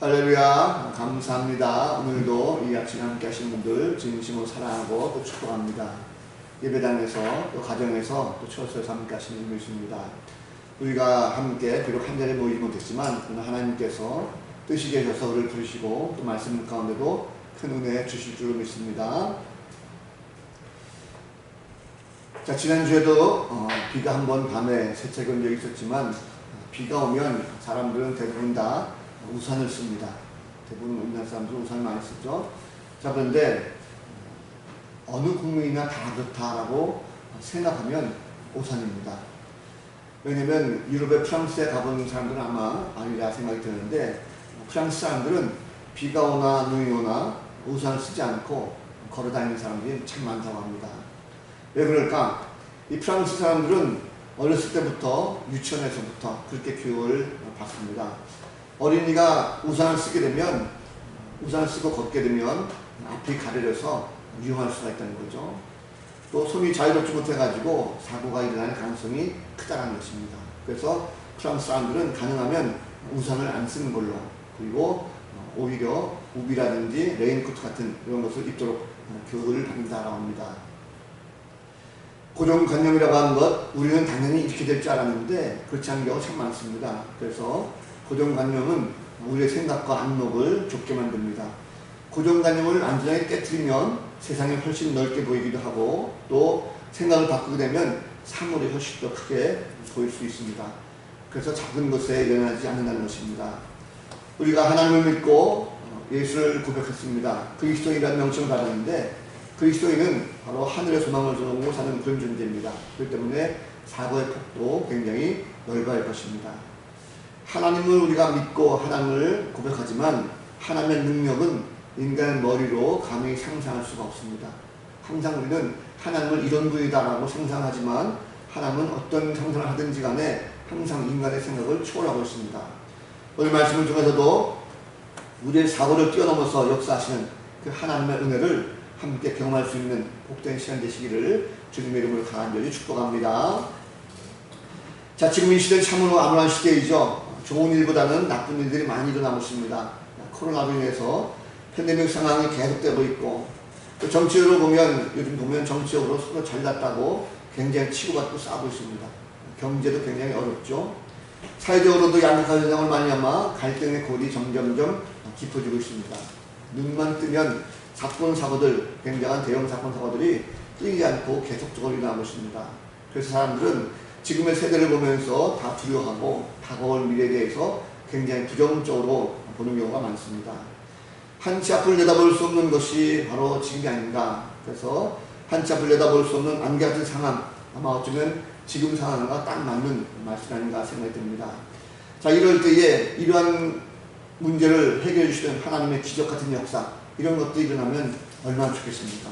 할렐루야, 감사합니다. 오늘도 이 아침에 함께 하신 분들 진심으로 사랑하고 또 축복합니다. 예배당에서 또 가정에서 또 추워서에서 함께 하시는 분이십니다. 우리가 함께 비록 한 자리에 모이지 못했지만 오늘 하나님께서 뜻이 계셔서 우리를 부르시고 또 말씀 가운데도 큰 은혜 주실 줄 믿습니다. 자, 지난주에도 비가 한번 밤에 세차게 온 적이 있었지만 비가 오면 사람들은 대부분 다 우산을 씁니다. 대부분 우리나라 사람들은 우산을 많이 쓰죠. 자, 그런데 어느 국민이나 다 그렇다라고 생각하면 오산입니다. 왜냐면 유럽의 프랑스에 가본 사람들은 아마 아니라 생각이 드는데 프랑스 사람들은 비가 오나 눈이 오나 우산을 쓰지 않고 걸어 다니는 사람들이 참 많다고 합니다. 왜 그럴까? 이 프랑스 사람들은 어렸을 때부터 유치원에서부터 그렇게 교육을 받습니다. 어린이가 우산을 쓰게 되면 우산을 쓰고 걷게 되면 앞이 가려져서 위험할 수가 있다는 거죠. 또 손이 자유롭지 못해가지고 사고가 일어날 가능성이 크다는 것입니다. 그래서 프랑스 사람들은 가능하면 우산을 안 쓰는 걸로, 그리고 오히려 우비라든지 레인코트 같은 이런 것을 입도록 교육을 받는다라고 합니다. 고정관념이라고 하는 것, 우리는 당연히 이렇게 될 줄 알았는데 그렇지 않은 경우가 참 많습니다. 그래서 고정관념은 우리의 생각과 안목을 좁게 만듭니다. 고정관념을 완전하게 깨트리면 세상이 훨씬 넓게 보이기도 하고 또 생각을 바꾸게 되면 사물이 훨씬 더 크게 보일 수 있습니다. 그래서 작은 것에 연연하지 않는다는 것입니다. 우리가 하나님을 믿고 예수를 고백했습니다. 그리스도인이라는 명칭을 받았는데 그리스도인은 바로 하늘의 소망을 두고 사는 그런 존재입니다. 그렇기 때문에 사고의 폭도 굉장히 넓어야 할 것입니다. 하나님을 우리가 믿고 하나님을 고백하지만 하나님의 능력은 인간의 머리로 감히 상상할 수가 없습니다. 항상 우리는 하나님을 이런 분이다라고 상상하지만 하나님은 어떤 상상을 하든지 간에 항상 인간의 생각을 초월하고 있습니다. 오늘 말씀을 통해서도 우리의 사고를 뛰어넘어서 역사하시는 그 하나님의 은혜를 함께 경험할 수 있는 복된 시간 되시기를 주님의 이름으로 간절히 축복합니다. 자, 지금 이 시대는 참으로 암울한 시대이죠. 좋은 일보다는 나쁜 일들이 많이 일어나고 있습니다. 코로나로 인해서 팬데믹 상황이 계속되고 있고 또 정치적으로 보면 요즘 보면 정치적으로 서로 잘났다고 굉장히 치고받고 싸우고 있습니다. 경제도 굉장히 어렵죠. 사회적으로도 양극화 현상을 말미암아 갈등의 골이 점점점 깊어지고 있습니다. 눈만 뜨면 사건 사고들, 굉장한 대형 사건 사고들이 끊이지 않고 계속적으로 일어나고 있습니다. 그래서 사람들은 지금의 세대를 보면서 다 두려워하고 다가올 미래에 대해서 굉장히 부정적으로 보는 경우가 많습니다. 한치 앞을 내다볼 수 없는 것이 바로 지금이 아닌가. 그래서 한치 앞을 내다볼 수 없는 안개 같은 상황, 아마 어쩌면 지금 상황과 딱 맞는 말씀이 아닌가 생각이 듭니다. 자, 이럴 때에 이러한 문제를 해결해 주시는 하나님의 기적 같은 역사, 이런 것들이 일어나면 얼마나 좋겠습니까?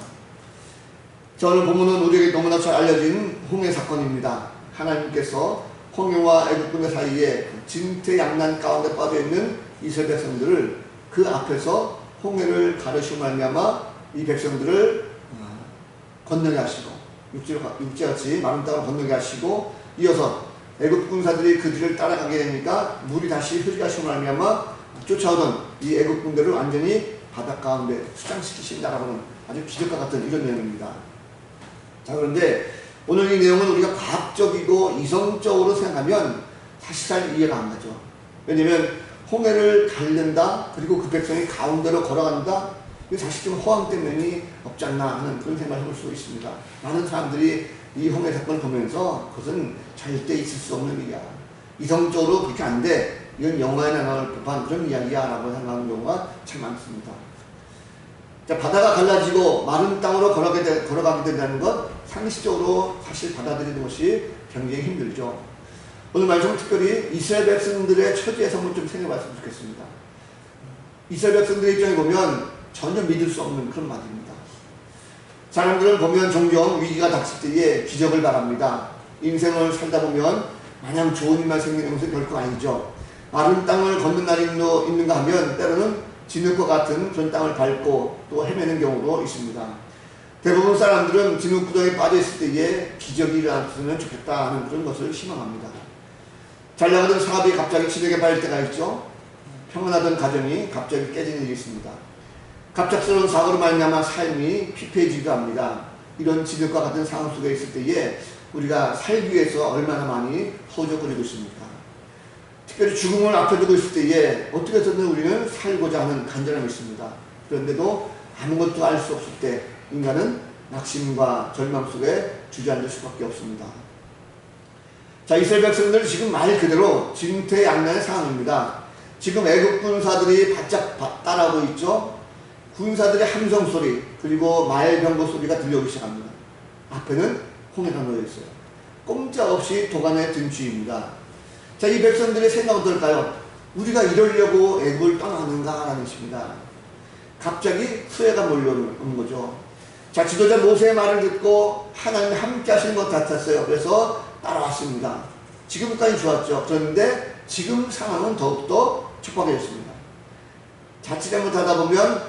자, 오늘 본문은 우리에게 너무나 잘 알려진 홍해 사건입니다. 하나님께서 홍해와 애국군대 사이에 진퇴양난 가운데 빠져있는 이스라엘 백성들을 그 앞에서 홍해를 가르시고 말미암아 이 백성들을 건너게 하시고 육지같이 마른 땅을 건너게 하시고 이어서 애국 군사들이 그 뒤를 따라가게 되니까 물이 다시 흐르게 말미암아 쫓아오던 이 애국 군대를 완전히 바닷 가운데 수장시키신다라고 하는 아주 기적과 같은 이런 내용입니다. 자, 그런데 오늘 이 내용은 우리가 과학적이고 이성적으로 생각하면 사실 잘 이해가 안 가죠. 왜냐면 홍해를 가른다, 그리고 그 백성이 가운데로 걸어간다, 이게 사실 좀 허황된 면이 없지 않나 하는 그런 생각을 해볼 수 있습니다. 많은 사람들이 이 홍해 사건을 보면서 그것은 절대 있을 수 없는 일이야, 이성적으로 그렇게 안 돼, 이건 영화에 나올 법한 그런 이야기야 라고 생각하는 경우가 참 많습니다. 자, 바다가 갈라지고 마른 땅으로 걸어가게 된다는 것, 상식적으로 사실 받아들이는 것이 굉장히 힘들죠. 오늘 말씀은 특별히 이스라엘 백성들의 처지에서 한번 좀 생각해 봤으면 좋겠습니다. 이스라엘 백성들의 입장에 보면 전혀 믿을 수 없는 그런 말입니다. 사람들은 보면 종종 위기가 닥칠 때에 기적을 바랍니다. 인생을 살다 보면 마냥 좋은 일만 생기는 것은 결코 아니죠. 마른 땅을 걷는 날이 있는가 하면 때로는 진흙과 같은 그런 땅을 밟고 또 헤매는 경우도 있습니다. 대부분 사람들은 진흙구덩이에 빠져있을 때에 기적이 일어났으면 좋겠다 하는 그런 것을 희망합니다. 잘 나가던 사업이 갑자기 진흙에 빠질 때가 있죠. 평안하던 가정이 갑자기 깨지는 일이 있습니다. 갑작스러운 사고로 말미암아 삶이 피폐해지기도 합니다. 이런 지극과 같은 상황 속에 있을 때에 우리가 살기 위해서 얼마나 많이 허우적거리고 있습니까? 특별히 죽음을 앞에 두고 있을 때에 어떻게 해서든 우리는 살고자 하는 간절함이 있습니다. 그런데도 아무것도 알 수 없을 때 인간은 낙심과 절망 속에 주저앉을 수밖에 없습니다. 자, 이스라엘 백성들 지금 말 그대로 진퇴양난의 상황입니다. 지금 애국 군사들이 바짝 따라오고 있죠. 군사들의 함성 소리 그리고 말병거 소리가 들려오기 시작합니다. 앞에는 홍해가 놓여 있어요. 꼼짝없이 도간에 든 쥐입니다. 자, 이 백성들의 생각은 어떨까요? 우리가 이러려고 애국을 떠나는가 하는 것입니다. 갑자기 후회가 몰려오는 거죠. 자, 지도자 모세의 말을 듣고 하나님이 함께 하시는 것 같았어요. 그래서 따라왔습니다. 지금까지 좋았죠. 그런데 지금 상황은 더욱더 촉박해졌습니다. 자칫 잘못하다 보면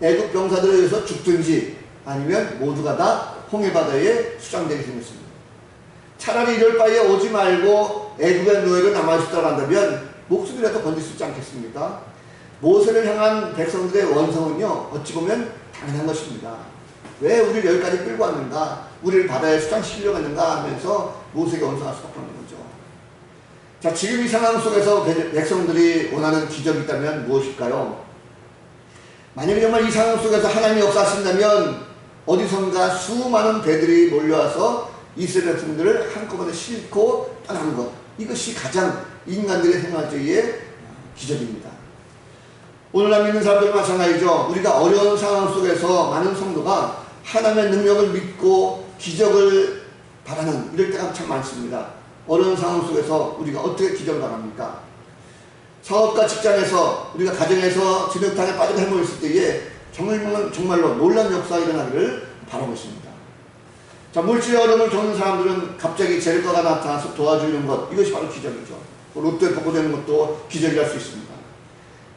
애국 병사들에 의해서 죽든지 아니면 모두가 다 홍해바다에 수장되게 생겼습니다. 차라리 이럴 바에 오지 말고 애국의 노예로 남아있었다고 한다면 목숨이라도 건질 수 있지 않겠습니까? 모세를 향한 백성들의 원성은요, 어찌 보면 당연한 것입니다. 왜 우리를 여기까지 끌고 왔는가, 우리를 바다에 수장시키려고 했는가 하면서 모세에게 원성할 수밖에 없는 거죠. 자, 지금 이 상황 속에서 백성들이 원하는 기적이 있다면 무엇일까요? 만약에 정말 이 상황 속에서 하나님이 역사하신다면 어디선가 수많은 배들이 몰려와서 이스라엘 백성들을 한꺼번에 싣고 떠나는 것, 이것이 가장 인간들의 생각할 때의 기적입니다. 오늘날 믿는 사람들은 마찬가지죠. 우리가 어려운 상황 속에서 많은 성도가 하나님의 능력을 믿고 기적을 바라는 이럴 때가 참 많습니다. 어려운 상황 속에서 우리가 어떻게 기적을 바랍니까? 사업과 직장에서 우리가 가정에서 진흙탕에 빠져 헤매있을 때에 정말로 놀라운 역사가 일어나기를 바라고 있습니다. 자, 물질의 어려움을 겪는 사람들은 갑자기 재료가가 나타나서 도와주는 것, 이것이 바로 기적이죠. 로또에 복구되는 것도 기적이랄 수 있습니다.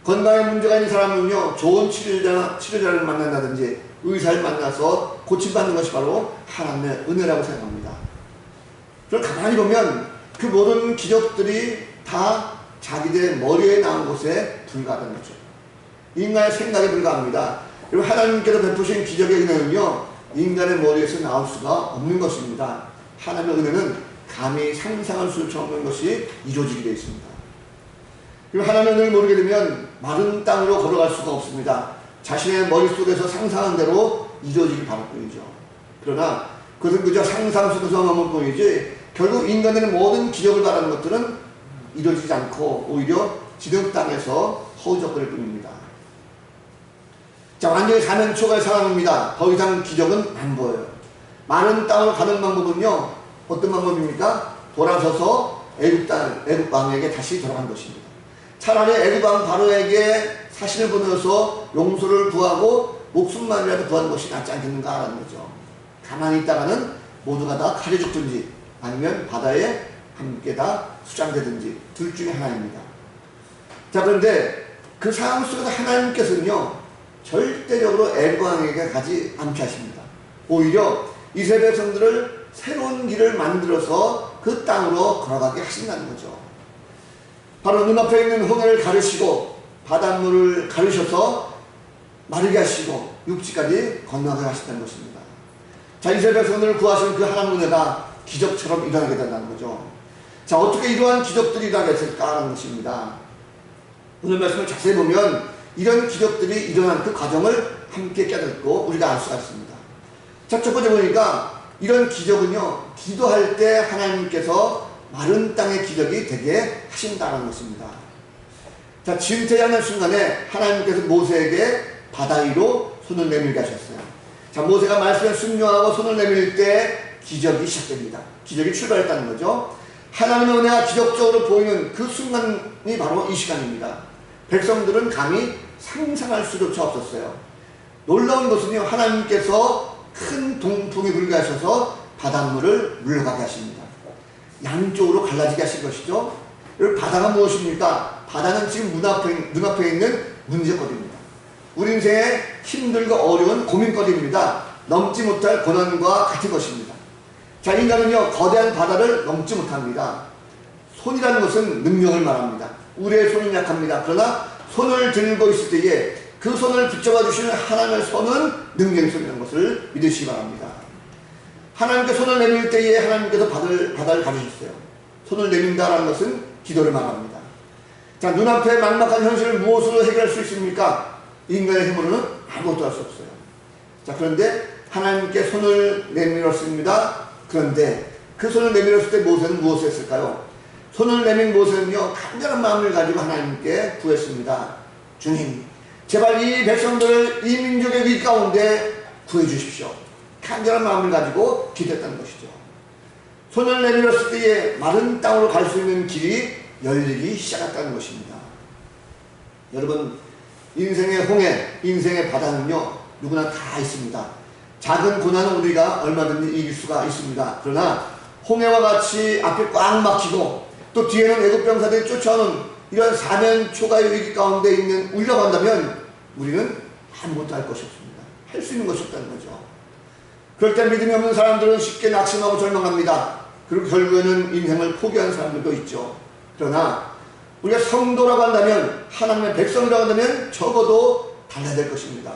건강에 문제가 있는 사람은요, 좋은 치료자를 만난다든지 의사를 만나서 고침받는 것이 바로 하나님의 은혜라고 생각합니다. 그걸 가만히 보면 그 모든 기적들이 다 자기들의 머리에 나온 것에 불과하다는 거죠. 인간의 생각에 불과합니다. 그리고 하나님께서 베푸신 기적의 은혜는요, 인간의 머리에서 나올 수가 없는 것입니다. 하나님의 은혜는 감히 상상할 수 없는 것이 이루어지게 되어 있습니다. 그리고 하나님의 은혜를 모르게 되면 마른 땅으로 걸어갈 수가 없습니다. 자신의 머릿속에서 상상한 대로 이루어지길 바랄 뿐이죠. 그러나 그것은 그저 상상 속에서 머물 뿐이지 결국 인간의 모든 기적을 바라는 것들은 이루어지지 않고 오히려 지금 땅에서 허우적거릴 뿐입니다. 자, 완전히 가면초가의 상황입니다. 더 이상 기적은 안 보여요. 많은 땅으로 가는 방법은요, 어떤 방법입니까? 돌아서서 애국 왕에게 다시 돌아간 것입니다. 차라리 애국 왕 바로에게 사신을 보내서 용서를 구하고 목숨만이라도 구하는 것이 낫지 않겠는가 하는 거죠. 가만히 있다가는 모두가 다 칼에 죽든지 아니면 바다에 함께 다 수장되든지 둘 중에 하나입니다. 자, 그런데 그 상황 속에서 하나님께서는요, 절대적으로 애국 왕에게 가지 않게 하십니다. 오히려 이스라엘 백성들을 새로운 길을 만들어서 그 땅으로 걸어가게 하신다는 거죠. 바로 눈앞에 있는 홍해를 가르시고 바닷물을 가르셔서 마르게 하시고 육지까지 건너게 하신다는 것입니다. 자, 이스라엘 백성들을 구하신 그 하나님의 은혜가 기적처럼 일어나게 된다는 거죠. 자, 어떻게 이러한 기적들이 일어나게 됐을까 하는 것입니다. 오늘 말씀을 자세히 보면 이런 기적들이 일어난 그 과정을 함께 깨닫고 우리가 알 수가 있습니다. 자, 첫 번째 보니까 이런 기적은요, 기도할 때 하나님께서 마른 땅의 기적이 되게 하신다는 것입니다. 자, 진퇴양난 순간에 하나님께서 모세에게 바다 위로 손을 내밀게 하셨어요. 자, 모세가 말씀에 순종하고 손을 내밀 때 기적이 시작됩니다. 기적이 출발했다는 거죠. 하나님의 은혜가 기적적으로 보이는 그 순간이 바로 이 시간입니다. 백성들은 감히 상상할 수조차 없었어요. 놀라운 것은요, 하나님께서 큰 동풍이 불게 하셔서 바닷물을 물러가게 하십니다. 양쪽으로 갈라지게 하신 것이죠. 여러분, 바다가 무엇입니까? 바다는 지금 눈앞에 있는 문제거리입니다. 우리 인생의 힘들고 어려운 고민거리입니다. 넘지 못할 고난과 같은 것입니다. 자, 인간은요, 거대한 바다를 넘지 못합니다. 손이라는 것은 능력을 말합니다. 우리의 손은 약합니다. 그러나 손을 들고 있을 때에 그 손을 붙잡아 주시는 하나님의 손은 능력의 손이라는 것을 믿으시기 바랍니다. 하나님께 손을 내밀 때에 하나님께서 바다를 가르셨어요. 손을 내민다라는 것은 기도를 말합니다. 자, 눈앞에 막막한 현실을 무엇으로 해결할 수 있습니까? 인간의 힘으로는 아무것도 할 수 없어요. 자, 그런데 하나님께 손을 내밀었습니다. 그런데 그 손을 내밀었을 때 모세는 무엇을 했을까요? 손을 내민 모세는요, 간절한 마음을 가지고 하나님께 구했습니다. 주님, 제발 이 백성들을 이 민족의 위 가운데 구해주십시오. 간절한 마음을 가지고 기도했다는 것이죠. 손을 내밀었을 때에 마른 땅으로 갈 수 있는 길이 열리기 시작했다는 것입니다. 여러분, 인생의 홍해, 인생의 바다는요, 누구나 다 있습니다. 작은 고난은 우리가 얼마든지 이길 수가 있습니다. 그러나 홍해와 같이 앞에 꽉 막히고 또 뒤에는 애국 병사들이 쫓아오는 이런 사면 초가의 위기 가운데 있는 우리라고 한다면 우리는 아무것도 할 것이 없습니다. 할 수 있는 것이 없다는 거죠. 그럴 때 믿음이 없는 사람들은 쉽게 낙심하고 절망합니다. 그리고 결국에는 인생을 포기하는 사람들도 있죠. 그러나 우리가 성도라고 한다면, 하나님의 백성이라고 한다면 적어도 달라야 될 것입니다.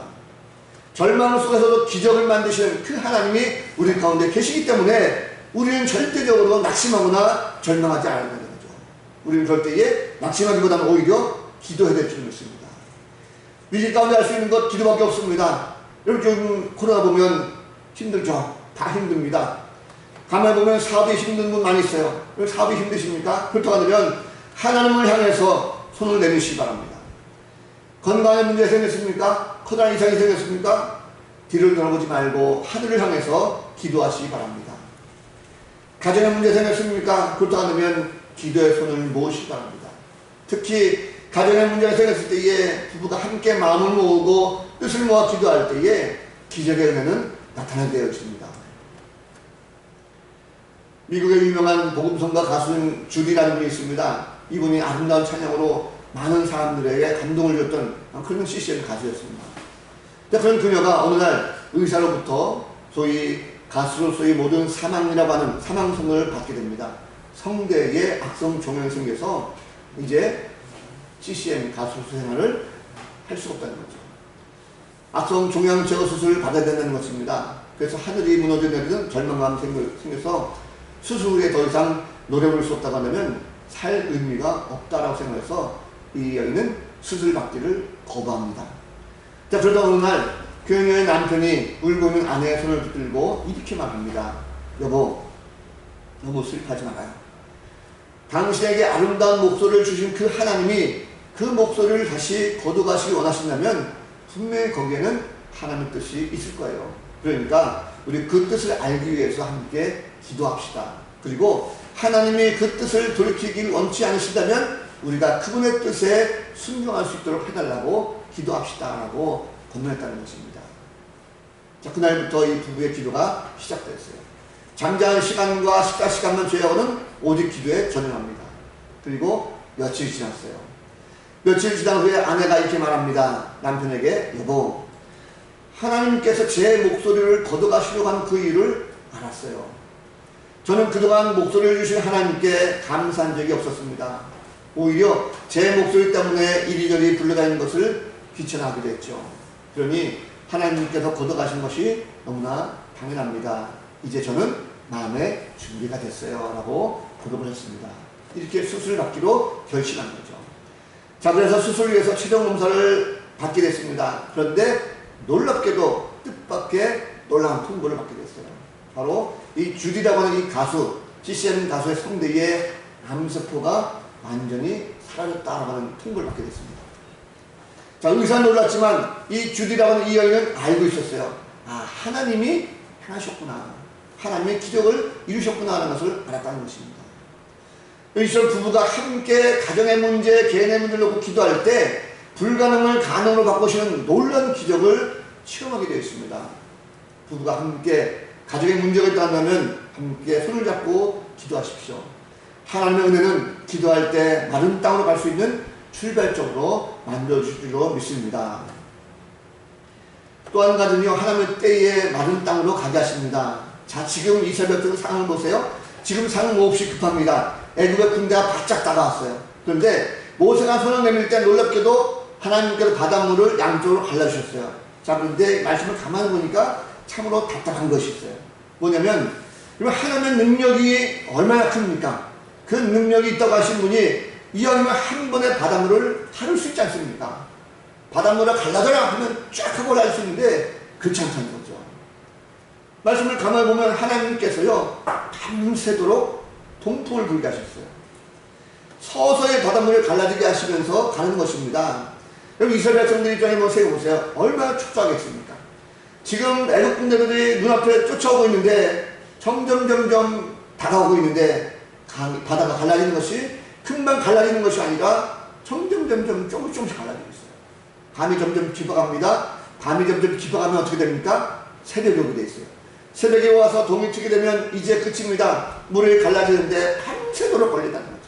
절망 속에서도 기적을 만드시는 그 하나님이 우리 가운데 계시기 때문에 우리는 절대적으로 낙심하거나 절망하지 않아야 되는 거죠. 우리는 그럴 때에 낙심하기보다는 오히려 기도해야 될 줄을 믿습니다. 위기 가운데 할 수 있는 것 기도밖에 없습니다. 여러분, 요즘 코로나 보면 힘들죠. 다 힘듭니다. 가만히 보면 사업이 힘든 분 많이 있어요. 사업이 힘드십니까? 그렇다고 하면 하나님을 향해서 손을 내미시기 바랍니다. 건강에 문제 생겼습니까? 커다란 이상이 생겼습니까? 뒤를 돌아보지 말고 하늘을 향해서 기도하시기 바랍니다. 가정에 문제 생겼습니까? 그렇다고 하면 기도의 손을 모으시기 바랍니다. 특히 가정에 문제가 생겼을 때에 부부가 함께 마음을 모으고 뜻을 모아 기도할 때에 기적의 은혜는 나타나게 되어 있습니다. 미국의 유명한 복음성가 가수인 주디라는 분이 있습니다. 이분이 아름다운 찬양으로 많은 사람들에게 감동을 줬던 그런 CCM 가수였습니다. 그런 그녀가 어느 날 의사로부터 소위 가수로서의 모든 사망이라고 하는 사망선고를 받게 됩니다. 성대에 악성 종양이 생겨서 이제 CCM 가수로서 생활을 할 수가 없다는 거죠. 악성 종양 제거 수술을 받아야 된다는 것입니다. 그래서 하늘이 무너져 내리는 절망감이 생겨서 수술 후에 더 이상 노래 부를 수 없다고 하면 살 의미가 없다라고 생각해서 이 여인은 수술 받기를 거부합니다. 자, 그러다 어느 날 그녀의 남편이 울고 있는 아내의 손을 붙들고 이렇게 말합니다. 여보, 너무 슬퍼하지 말아요. 당신에게 아름다운 목소리를 주신 그 하나님이 그 목소리를 다시 거둬가시기 원하신다면 분명히 거기에는 하나님의 뜻이 있을 거예요. 그러니까 우리 그 뜻을 알기 위해서 함께 기도합시다. 그리고 하나님이 그 뜻을 돌이키길 원치 않으신다면 우리가 그분의 뜻에 순종할 수 있도록 해달라고 기도합시다 라고 권면했다는 것입니다. 자, 그날부터 이 부부의 기도가 시작됐어요. 잠자는 시간과 식사 시간만 제외하고는 오직 기도에 전념합니다. 그리고 며칠 지났어요. 며칠 지난 후에 아내가 이렇게 말합니다. 남편에게, 여보, 하나님께서 제 목소리를 거둬가시려고 한 그 이유를 알았어요. 저는 그동안 목소리를 주신 하나님께 감사한 적이 없었습니다. 오히려 제 목소리 때문에 이리저리 불러다니는 것을 귀찮아하게 됐죠. 그러니 하나님께서 거둬가신 것이 너무나 당연합니다. 이제 저는 마음의 준비가 됐어요 라고 고백을 했습니다. 이렇게 수술을 받기로 결심한 거죠. 자, 그래서 수술을 위해서 최종 검사를 받게 됐습니다. 그런데 놀랍게도 뜻밖의 놀라운 통보를 받게 됐어요. 바로 이 주디라고 하는 이 가수, CCM 가수의 성대에 암세포가 완전히 사라졌다라고 하는 통보를 받게 됐습니다. 자, 의사는 놀랐지만 이 주디라고 하는 이 여인은 알고 있었어요. 아, 하나님이 행하셨구나. 하나님의 기적을 이루셨구나 하는 것을 알았다는 것입니다. 이처럼 부부가 함께 가정의 문제, 개인의 문제를 놓고 기도할 때 불가능을 가능으로 바꾸시는 놀라운 기적을 체험하게 되어 있습니다. 부부가 함께 가정의 문제가 있다면 함께 손을 잡고 기도하십시오. 하나님의 은혜는 기도할 때 마른 땅으로 갈 수 있는 출발점으로 만들어주실 줄로 믿습니다. 또 한 가지는요, 하나님의 때에 마른 땅으로 가게 하십니다. 자, 지금 이스라엘 상황을 보세요. 지금 상황 몹시 급합니다. 애굽의 군대가 바짝 다가왔어요. 그런데 모세가 손을 내밀 때 놀랍게도 하나님께서 바닷물을 양쪽으로 갈라주셨어요. 자, 그런데 말씀을 가만히 보니까 참으로 답답한 것이 있어요. 뭐냐면 하나님의 능력이 얼마나 큽니까? 그 능력이 있다고 하신 분이 이왕이면 한 번에 바닷물을 가를 수 있지 않습니까? 바닷물을 갈라져라 하면 쫙 하고 갈 수 있는데 그렇지 않다는 거죠. 말씀을 가만히 보면 하나님께서요 밤새도록 동풍을 불게 하셨어요. 서서히 바닷물을 갈라지게 하시면서 가는 것입니다. 여러분 이스라엘 백성들 입장에 한번 생각해보세요. 얼마나 축소하겠습니까? 지금 애국 군대들이 눈앞에 쫓아오고 있는데 점점 다가오고 있는데 바다가 갈라지는 것이 금방 갈라지는 것이 아니라 점점 조금씩 갈라지고 있어요. 밤이 점점 깊어갑니다. 밤이 점점 깊어가면 어떻게 됩니까? 새벽이 오게 돼 있어요. 새벽에 와서 동이 트게 되면 이제 끝입니다. 물이 갈라지는데 밤새도록 걸린다는 거죠.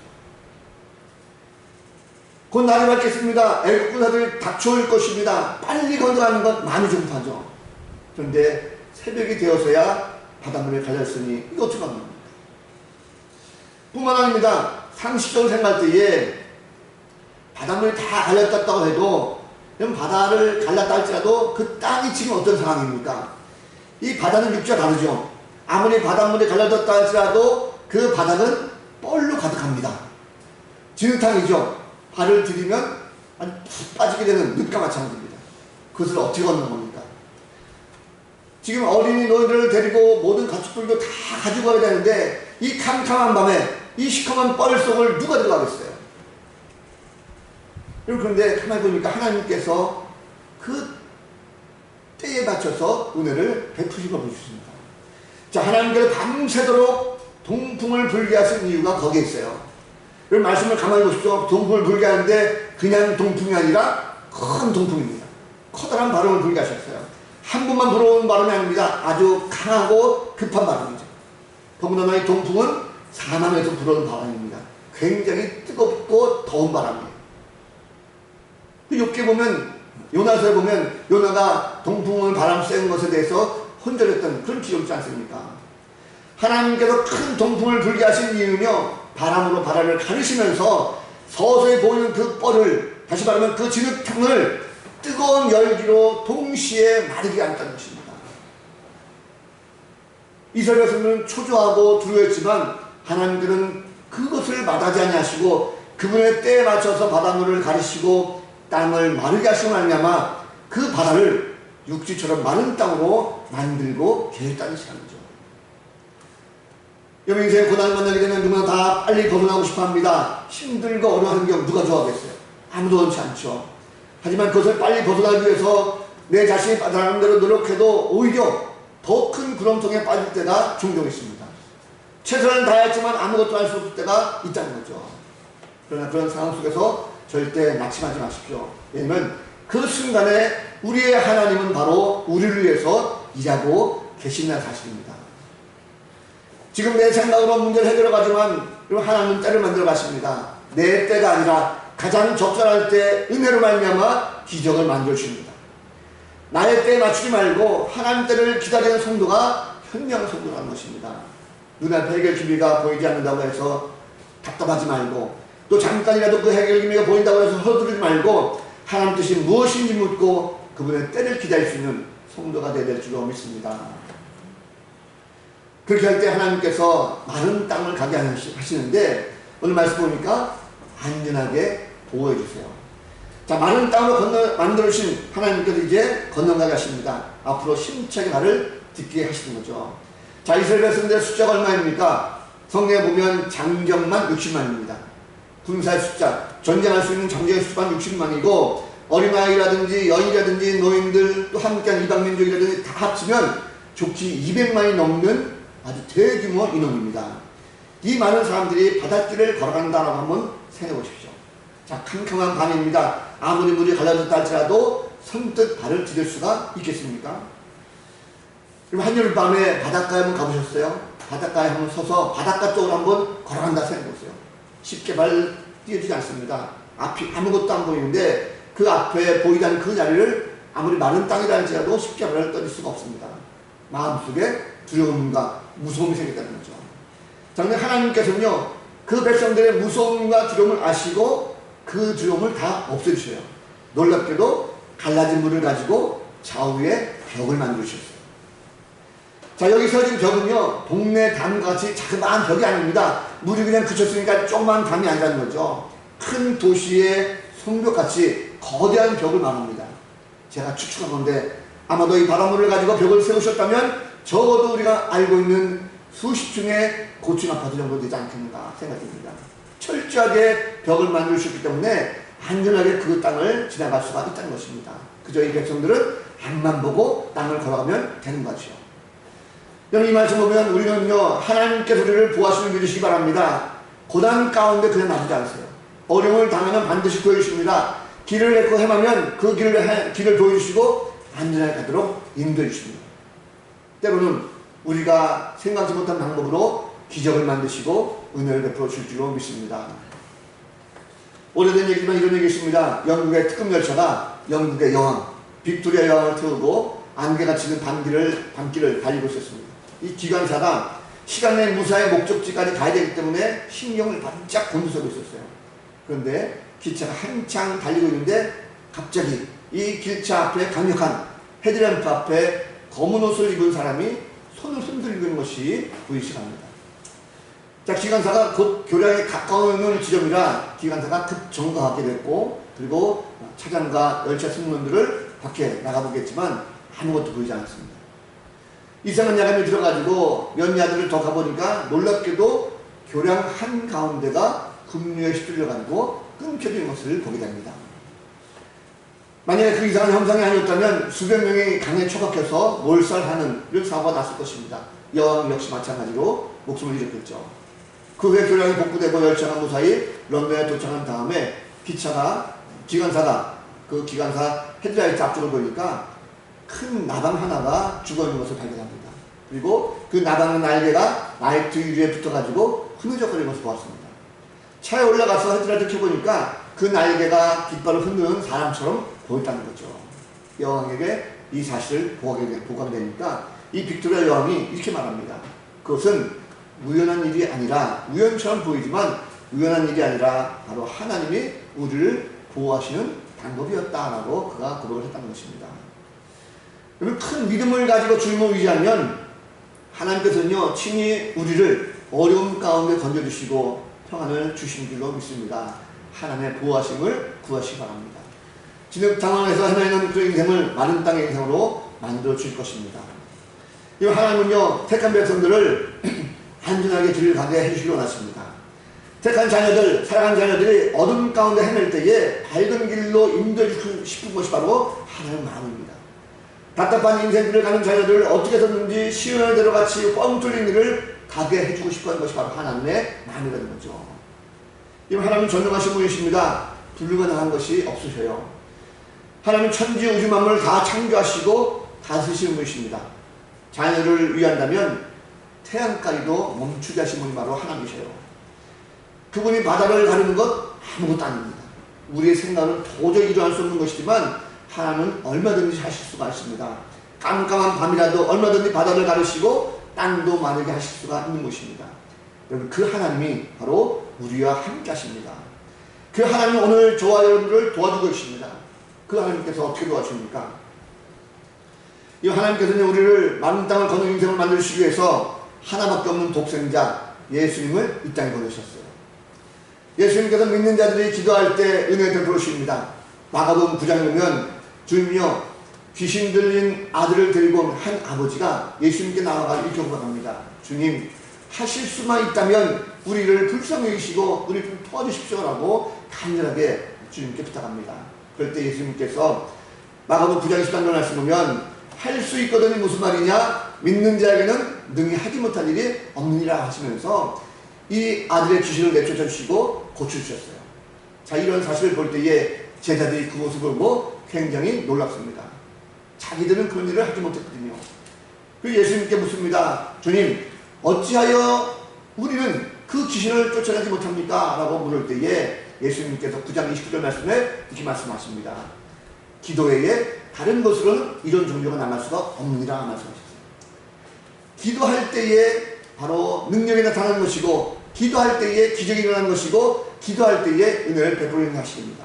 곧 날이 밝겠습니다. 애국 군사들이 닥쳐올 것입니다. 빨리 건너가는 건 많이 중파죠. 그런데 새벽이 되어서야 바닷물이 갈렸으니 이거 어떻게 합니까? 뿐만 아닙니다. 상식적으로 생각할 때에 바닷물이 다 갈렸다고 해도 바다를 갈랐다 할지라도 그 땅이 지금 어떤 상황입니까? 이 바다는 육지와 다르죠. 아무리 바닷물이 갈라졌다 할지라도 그 바닥은 뻘로 가득합니다. 진흙탕이죠. 발을 들이면 푹 빠지게 되는 늪과 마찬가지입니다. 그것을 어떻게 걷는 겁니까? 지금 어린이 노인들을 데리고 모든 가축들도 다 가지고 가야 되는데 이 캄캄한 밤에 이 시커먼 뻘 속을 누가 들어가겠어요? 그런데 가만히 보니까 하나님께서 그 때에 맞춰서 은혜를 베푸시고 보셨습니다. 자, 하나님께서 밤새도록 동풍을 불게 하신 이유가 거기에 있어요. 그 말씀을 가만히 보십시오. 동풍을 불게 하는데 그냥 동풍이 아니라 큰 동풍입니다. 커다란 바람을 불게 하셨어요. 한 번만 불어오는 바람이 아닙니다. 아주 강하고 급한 바람이죠. 더군다나 이 동풍은 사망에서 불어오는 바람입니다. 굉장히 뜨겁고 더운 바람이에요. 욥기에 보면 요나서에 보면 요나가 동풍을 바람 쐬는 것에 대해서 혼절했던 그런 기록이 있지 않습니까? 하나님께서 큰 동풍을 불게 하신 이유는요, 바람으로 바다를 가르시면서 서서히 보이는 그 뻘을, 다시 말하면 그 진흙탕을 뜨거운 열기로 동시에 마르게 한다는 것입니다. 이스라엘 백성들은 초조하고 두려워했지만 하나님께서는 그것을 마다하지 아니하시고 그분의 때에 맞춰서 바닷물을 가르시고 땅을 마르게 하시고 말미암아 그 바다를 육지처럼 마른 땅으로 만들고 계획다는 시간이죠. 여러분 인생 고난을 만나게 되면 누구나 다 빨리 벗어나고 싶어합니다. 힘들고 어려운 환경 누가 좋아하겠어요? 아무도 원치 않죠. 하지만 그것을 빨리 벗어나기 위해서 내 자신이 나름대로 대로 노력해도 오히려 더 큰 구렁텅이에 빠질 때가 종종 있습니다. 최선을 다했지만 아무것도 할 수 없을 때가 있다는 거죠. 그러나 그런 상황 속에서 절대 낙심하지 마십시오. 왜냐하면 그 순간에 우리의 하나님은 바로 우리를 위해서 일하고 계신다는 사실입니다. 지금 내 생각으로 문제를 해결하지만 하나님은 때를 만들어 가십니다. 내 때가 아니라 가장 적절할 때 은혜로 말미암아 기적을 만들어 주십니다. 나의 때에 맞추지 말고 하나님 때를 기다리는 성도가 현명한 성도라는 것입니다. 눈앞에 해결 기미가 보이지 않는다고 해서 답답하지 말고 또 잠깐이라도 그 해결 기미가 보인다고 해서 서두르지 말고 하나님 뜻이 무엇인지 묻고 그분의 때를 기다릴 수 있는 성도가 되어야 될 줄로 믿습니다. 그렇게 할 때 하나님께서 마른 땅을 가게 하시는데 오늘 말씀 보니까 안전하게 보호해 주세요. 자, 마른 땅으로 만들어주신 하나님께서 이제 건너가게 하십니다. 앞으로 힘차게 나를 듣게 하시는 거죠. 자, 이스라엘 백성들의 숫자가 얼마입니까? 성경에 보면 장정만 60만입니다. 군사의 숫자, 전쟁할 수 있는 장정의 숫자만 60만이고 어린아이라든지 여인이라든지 노인들 또 함께한 이방민족이라든지 다 합치면 좋기 200만이 넘는 아주 대규모 인원입니다. 이 많은 사람들이 바닷길을 걸어간다라고 한번 생각해 보십시오. 자, 캄캄한 밤입니다. 아무리 물이 갈라졌다 할지라도 선뜻 발을 디딜 수가 있겠습니까? 그럼 한여름밤에 바닷가에 한번 가보셨어요? 바닷가에 한번 서서 바닷가 쪽으로 한번 걸어간다 생각해 보세요. 쉽게 발 띄어지지 않습니다. 앞이 아무것도 안 보이는데 그 앞에 보이지 그 자리를 아무리 마른 땅이라 할지라도 쉽게 발을 떠질 수가 없습니다. 마음속에 두려움과 무서움이 생겼다는 거죠. 자, 근데 하나님께서는요, 그 백성들의 무서움과 두려움을 아시고 그 두려움을 다 없애주셔요. 놀랍게도 갈라진 물을 가지고 좌우에 벽을 만들으셨어요. 자, 여기 서진 벽은요, 동네 담같이 자그마한 벽이 아닙니다. 물이 그냥 그쳤으니까 조그마한 담이 아니라는 거죠. 큰 도시의 성벽같이 거대한 벽을 말합니다. 제가 추측하건데 아마도 이 바닷물을 가지고 벽을 세우셨다면 적어도 우리가 알고 있는 수십 층의 고층 아파트 정도 되지 않겠는가 생각됩니다. 철저하게 벽을 만들으셨기 때문에 안전하게 그 땅을 지나갈 수가 있다는 것입니다. 그저 이 백성들은 앞만 보고 땅을 걸어가면 되는 거죠. 여러분, 이 말씀 보면 우리는요, 하나님께서 우리를 보호하시는 믿으시기 바랍니다. 고난 가운데 그냥 놔두지 않으세요. 어려움을 당하면 반드시 구해주십니다. 길을 잃고 헤매면 그 길을 보여주시고 안전하게 가도록 인도해 주십니다. 때로는 우리가 생각지 못한 방법으로 기적을 만드시고 은혜를 베풀어 줄 줄로 믿습니다. 오래된 얘기지만 이런 얘기 있습니다. 영국의 특급 열차가 영국의 여왕 빅토리아 여왕을 태우고 안개가 치는 밤길을 달리고 있었습니다. 이 기관사가 시간의 무사히 목적지까지 가야 되기 때문에 신경을 바짝 곤두서고 있었어요. 그런데 기차가 한창 달리고 있는데 갑자기 이 기차 앞에 강력한 헤드램프 앞에 검은 옷을 입은 사람이 손을 흔들고 있는 것이 보이시게 합니다. 자, 기관사가 곧 교량에 가까운 지점이라 기관사가 급정거하게 됐고, 그리고 차장과 열차 승무원들을 밖에 나가보겠지만 아무것도 보이지 않았습니다. 이상한 야감이 들어가지고 몇 야드를 더 가보니까 놀랍게도 교량 한가운데가 급류에 휩쓸려가지고 끊겨진 것을 보게 됩니다. 만약에 그 이상한 현상이 아니었다면 수백 명이 강에 처박혀서 몰살하는 이런 사고가 났을 것입니다. 여왕 역시 마찬가지로 목숨을 잃었겠죠. 그 후에 교량이 복구되고 열차가 무사히 런던에 도착한 다음에 기관사가 그 기관사 헤드라이트 앞쪽을 보니까 큰 나방 하나가 죽어있는 것을 발견합니다. 그리고 그 나방의 날개가 라이트 유리에 붙어가지고 흐느적거리는 것을 보았습니다. 차에 올라가서 헤드라이트 켜보니까 그 날개가 깃발을 흔드는 사람처럼 보였다는 거죠. 여왕에게 이 사실을 보고하게 되니까 이 빅토리아 여왕이 이렇게 말합니다. 그것은 우연한 일이 아니라, 우연처럼 보이지만 우연한 일이 아니라 바로 하나님이 우리를 보호하시는 방법이었다라고 그가 고백을 했다는 것입니다. 큰 믿음을 가지고 주님을 의지하면 하나님께서는요, 친히 우리를 어려움 가운데 건져주시고 평안을 주신 줄로 믿습니다. 하나님의 보호하심을 구하시기 바랍니다. 진흙 당황해서 헤매는 그 인생을 마른 땅의 인생으로 만들어 주실 것입니다. 이 하나님은요, 택한 백성들을 안전하게 길을 가게 해주시기 원하십니다. 택한 자녀들, 사랑하는 자녀들이 어둠 가운데 헤맬 때에 밝은 길로 인도해 싶은 것이 바로 하나님의 마음입니다. 답답한 인생길을 가는 자녀들을 어떻게 해서든지 시원한 대로 같이 뻥 뚫린 길을 가게 해주고 싶어하는 것이 바로 하나님의 마음이라는 거죠. 이 하나님은 전능하신 분이십니다. 불가능한 것이 없으셔요. 하나님은 천지 우주 만물을 다 창조하시고 다스리시는 분이십니다. 자녀를 위한다면 태양까지도 멈추게 하신 분이 바로 하나님이셔요. 그분이 바다를 가르는 것 아무것도 아닙니다. 우리의 생각은 도저히 일어날 수 없는 것이지만 하나님은 얼마든지 하실 수가 있습니다. 깜깜한 밤이라도 얼마든지 바다를 가르시고 땅도 마르게 하실 수가 있는 것입니다. 여러분, 그 하나님이 바로 우리와 함께 하십니다. 그 하나님은 오늘 저와 여러분들을 도와주고 계십니다. 그 하나님께서 어떻게 도와줍니까? 이 하나님께서는 우리를 마른 땅을 걷는 인생을 만들시기 위해서 하나밖에 없는 독생자 예수님을 이 땅에 보내셨어요. 예수님께서 믿는 자들이 기도할 때 은혜를 베풀어 주십니다. 마가복음 9장에 보면 주님이요, 귀신 들린 아들을 데리고 온 한 아버지가 예수님께 나와가 이렇게 고백합니다. 주님, 하실 수만 있다면 우리를 불쌍히 여기시고 우리를 좀 도와주십시오라고 간절하게 주님께 부탁합니다. 그럴 때 예수님께서 마가복음 9장 10절 말씀 보면 할 수 있거든이 무슨 말이냐? 믿는 자에게는 능히 하지 못할 일이 없느니라 하시면서 이 아들의 귀신을 내쫓아 주시고 고쳐주셨어요. 자, 이런 사실을 볼 때에 제자들이 그 모습을 보고 굉장히 놀랍습니다. 자기들은 그런 일을 하지 못했거든요. 그 예수님께 묻습니다. 주님, 어찌하여 우리는 그 귀신을 쫓아내지 못합니까? 라고 물을 때에 예수님께서 9장 29절 말씀에 이렇게 말씀하십니다. 기도 외에 다른 것으로는 이런 종교가 나갈 수가 없느니라 말씀하셨어요. 기도할 때에 바로 능력이 나타나는 것이고, 기도할 때에 기적이 일어나는 것이고, 기도할 때에 은혜를 베풀어 하십니다.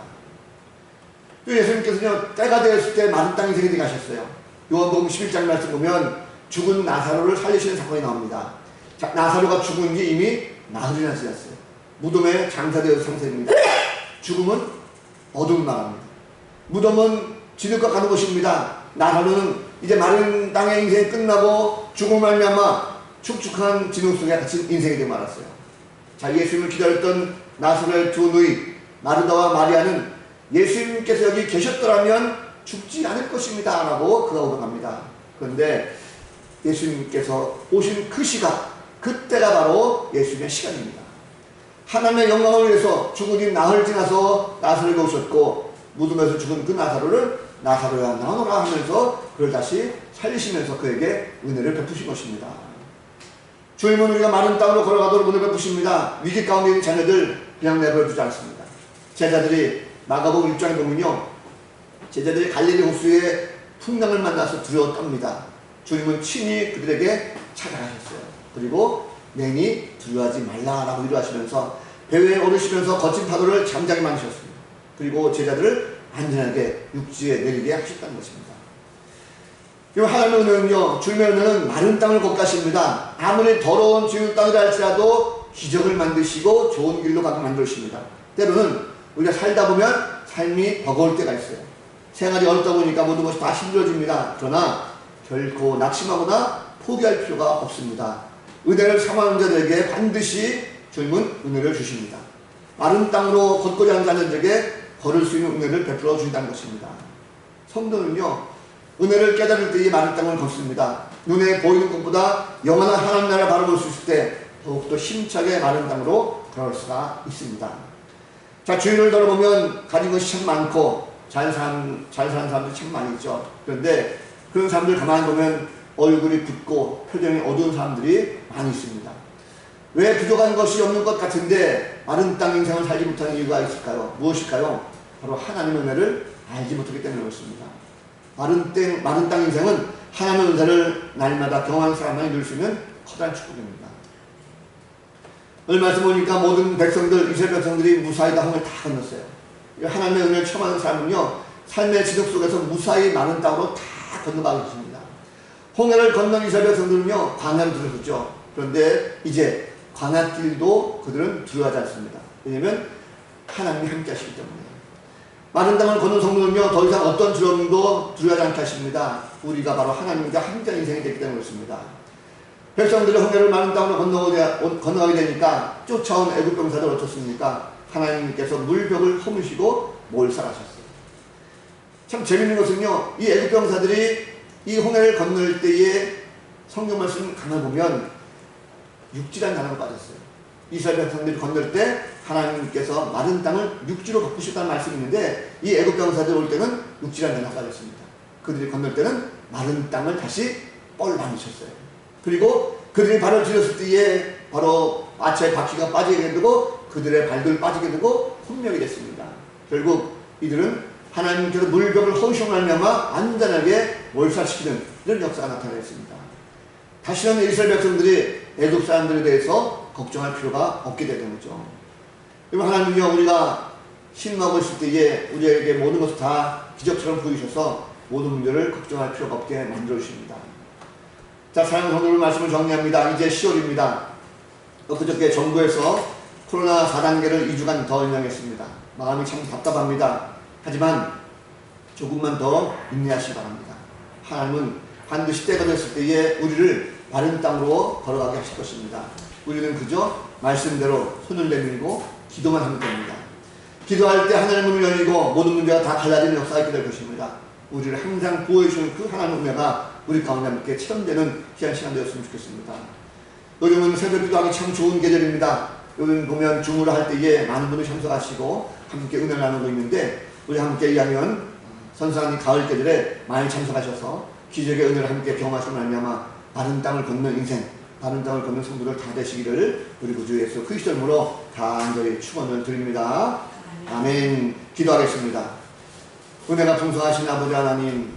또 예수님께서는요, 때가 되었을 때 마른 땅 인생이 되게 하셨어요. 요한복음 11장 말씀 보면 죽은 나사로를 살리시는 사건이 나옵니다. 자, 나사로가 죽은 지 이미 나흘이나 지났어요. 무덤에 장사되어서 상태입니다. 죽음은 어두운 나라입니다. 무덤은 진흙과 가는 곳입니다. 나사로는 이제 마른 땅의 인생이 끝나고 죽음을 말미암아 축축한 진흙 속에 갇힌 인생이 되고 말았어요. 자, 예수님을 기다렸던 나사로의 두 누이 마르다와 마리아는 예수님께서 여기 계셨더라면 죽지 않을 것입니다 라고 그가 오동합니다. 그런데 예수님께서 오신 그 시각, 그때가 바로 예수님의 시간입니다. 하나님의 영광을 위해서 죽은 지 나흘 지나서 나사로가 오셨고, 무덤에서 죽은 그 나사로를 나사로야 나오너라 하면서 그를 다시 살리시면서 그에게 은혜를 베푸신 것입니다. 주님은 우리가 마른 땅으로 걸어가도록 은혜 베푸십니다. 위기 가운데 있는 자녀들 그냥 내버려두지 않습니다. 제자들이 마가복음 6장에 보면요, 제자들이 갈릴리 호수의 풍랑을 만나서 두려워 떱니다. 주님은 친히 그들에게 찾아가셨어요. 그리고 맹이 두려워하지 말라라고 위로하시면서 배에 오르시면서 거친 파도를 잠잠히 만드셨습니다. 그리고 제자들을 안전하게 육지에 내리게 하셨다는 것입니다. 하나님의 은혜는요, 주님의 은혜는 마른 땅을 걷가십니다. 아무리 더러운 지은 땅이라 할지라도 기적을 만드시고 좋은 길로 가게 만드십니다. 때로는 우리가 살다 보면 삶이 버거울 때가 있어요. 생활이 어렵다 보니까 모든 것이 다 힘들어집니다. 그러나 결코 낙심하거나 포기할 필요가 없습니다. 은혜를 사모하는 자들에게 반드시 주님은 은혜를 주십니다. 마른 땅으로 걷고자 하는 자들에게 걸을 수 있는 은혜를 베풀어 주신다는 것입니다. 성도는요, 은혜를 깨달을 때에 마른 땅을 걷습니다. 눈에 보이는 것보다 영원한 하나님 나라를 바라볼 수 있을 때 더욱더 힘차게 마른 땅으로 걸을 수가 있습니다. 자, 주위를 돌아보면 가진 것이 참 많고 잘 사는 사람들이 참 많이 있죠. 그런데 그런 사람들 가만히 보면 얼굴이 붓고 표정이 어두운 사람들이 많이 있습니다. 왜 부족한 것이 없는 것 같은데 마른 땅 인생을 살지 못하는 이유가 있을까요? 무엇일까요? 바로 하나님의 은혜를 알지 못하기 때문에 그렇습니다. 마른 땅 인생은 하나님의 은혜를 날마다 경험하는 사람만이 누릴 수 있는 커다란 축복입니다. 오늘 말씀 보니까 모든 백성들, 이스라엘 백성들이 무사히 다 홍해를 다 건넜어요. 하나님의 은혜를 처음 하는 사람은요, 삶의 지속 속에서 무사히 마른 땅으로 다 건너가고 있습니다. 홍해를 건넌 이스라엘 백성들은요, 광야를 들어섰죠. 그런데 이제 광야길도 그들은 두려워하지 않습니다. 왜냐하면 하나님이 함께 하시기 때문에. 마른 땅을 걷는 성도는요, 더 이상 어떤 두려움도 두려워하지 않게 하십니다. 우리가 바로 하나님과 함께하는 인생이 됐기 때문에 그렇습니다. 백성들이 홍해를 마른 땅으로 건너가게 되니까 쫓아온 애굽 병사들 어떻습니까? 하나님께서 물벽을 허무시고 몰살하셨어요. 참 재밌는 것은요, 이 애굽 병사들이 이 홍해를 건널 때에 성경 말씀 가만 보면 육지란 단어가 빠졌어요. 이스라엘 백성들이 건널 때 하나님께서 마른 땅을 육지로 바꾸셨다는 말씀이 있는데, 이 애굽 병사들 올 때는 육지란 단어가 빠졌습니다. 그들이 건널 때는 마른 땅을 다시 뻘 만드셨어요. 그리고 그들이 발을 들였을 때에 바로 마차의 바퀴가 빠지게 되고 그들의 발들 빠지게 되고 혼명이 됐습니다. 결국 이들은 하나님께서 물벽을 허우시고 말미암아 안전하게 몰살시키는 이런 역사가 나타났습니다. 다시는 이스라엘 백성들이 애굽 사람들에 대해서 걱정할 필요가 없게 되는 거죠. 그리고 하나님은요, 우리가 신음하고 있을 때에 우리에게 모든 것을 다 기적처럼 보이셔서 모든 문제를 걱정할 필요가 없게 만들어 주십니다. 자, 사랑하는 성도들, 말씀을 정리합니다. 이제 10월입니다. 그저께 정부에서 코로나 4단계를 2주간 더 연장했습니다. 마음이 참 답답합니다. 하지만 조금만 더 인내하시기 바랍니다. 하나님은 반드시 때가 됐을 때에 우리를 마른 땅으로 걸어가게 하실 것입니다. 우리는 그저 말씀대로 손을 내밀고 기도만 하면 됩니다. 기도할 때 하나님의 문을 열리고 모든 문제가 다 갈라지는 역사가 있게 될 것입니다. 우리를 항상 보호해 주시는 그 하나님의 은혜가 우리 가운데 함께 체험되는 귀한 시간 되었으면 좋겠습니다. 요즘은 새벽 기도하기 참 좋은 계절입니다. 요즘 보면 줌으로 할 때에 많은 분들이 참석하시고 함께 은혜를 나누고 있는데, 우리 함께 이하면 선선한 가을 계절에 많이 참석하셔서 기적의 은혜를 함께 경험하시고 말미암아 마른 땅을 걷는 인생, 마른 땅을 걷는 성도들 다 되시기를 우리 구주 예수 그리스도 이름으로 간절히 축원을 드립니다. 아멘. 기도하겠습니다. 은혜가 풍성하신 아버지 하나님,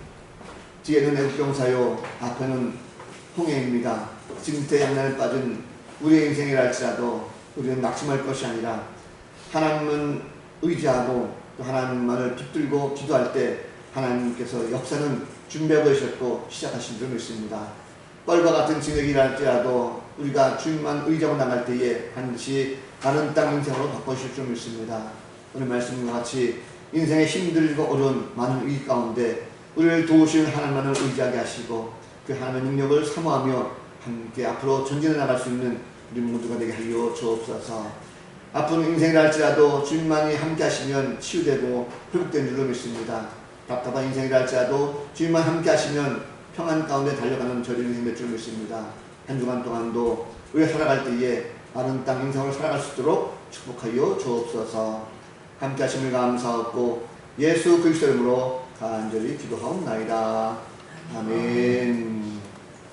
뒤에는 애굽 병사요 앞에는 홍해입니다. 지금 때 양날에 빠진 우리의 인생이라 할지라도 우리는 낙심할 것이 아니라 하나님은 의지하고 또 하나님만을 붙들고 기도할 때 하나님께서 역사는 준비하고 계셨고 시작하신 줄 믿습니다. 뻘과 같은 진흙이랄지라도 우리가 주님만 의지하고 나갈 때에 반드시 다른 땅 인생으로 바꿔주실 줄 믿습니다. 오늘 말씀과 같이 인생의 힘들고 어려운 많은 위기 가운데 우리를 도우시는 하나님만을 의지하게 하시고 그 하나님의 능력을 사모하며 함께 앞으로 전진해 나갈 수 있는 우리 모두가 되게 하여 주옵소서. 아픈 인생이라 할지라도 주님만이 함께 하시면 치유되고 회복된 줄로 믿습니다. 답답한 인생이라 할지라도 주님만 함께 하시면 평안 가운데 달려가는 저리 인생 될 줄 믿습니다. 한 주간 동안도 우리가 살아갈 때에 많은 땅 인생을 살아갈 수 있도록 축복하여 주옵소서. 함께 하심을 감사하고 예수 그리스도 이름으로 간절히 기도하옵나이다. 아멘.